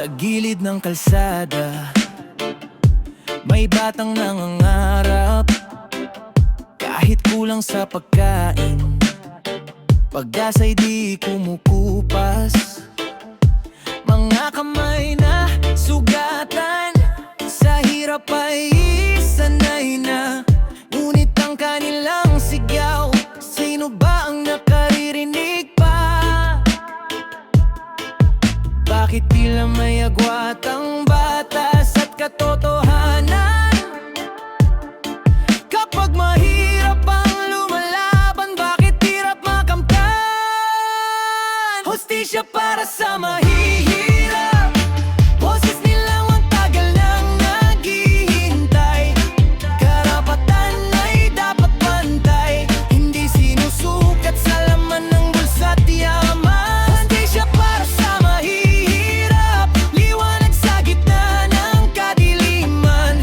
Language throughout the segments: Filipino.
Sa gilid ng kalsada, may batang nangangarap. Kahit kulang sa pagkain, pag-asa'y di kumukupas. Mga kamay na sugatan, sa hirap ay sanay na. Ngunit ang kanilang sigaw, sino ba ang nakaririnig pa? Bakit tila may agwat ang batas at katotohanan? Kapag mahirap ang lumalaban, bakit hirap makamtan? Hustisya para sa mahihirap, boses nilang matagal nang naghihintay. Karapatan ay dapat pantay, hindi sinusukat sa laman ng bulsa't yaman. Hustisya para sa mahihirap, liwanag sa gitna ng kadiliman.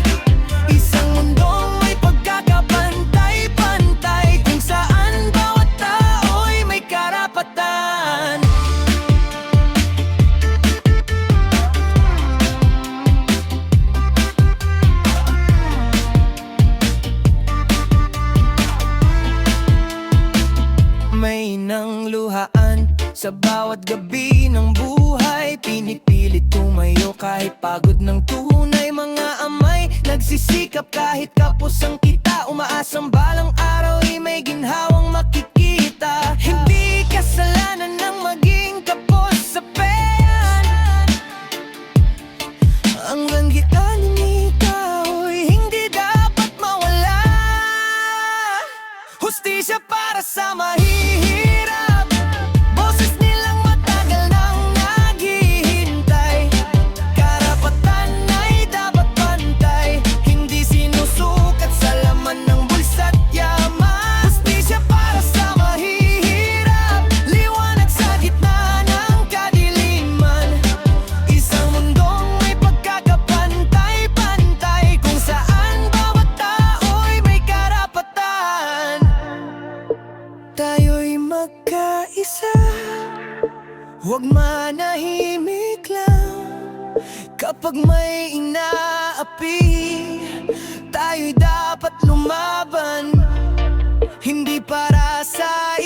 Isang mundong may pagkakapantay-pantay, kung saan bawat tao'y may karapatan. May nangluhaan sa bawat gabi ng buhay, pinipilit tumayo kahit pagod ng tunay. Mga amay nagsisikap kahit kapos ang kita, umaasang balang araw ay may ginhawang makikita. Hindi kasalanan ng maging kapos sa peyan, ang langgitan ni kahoy hindi dapat mawala. Hustisya para sa mahihirap, boses nilang matagal nang naghihintay. Karapatan ay dapat pantay, hindi sinusukat sa laman ng bulsa't yaman. Hustisya para sa mahihirap, liwanag sa gitna ng kadiliman. Isang mundong may pagkakapantay-pantay, kung saan bawat tao'y may karapatan. Tayo'y magkaisa, huwag manahimik lang. Kapag may inaapi, tayo'y dapat lumaban, hindi para sa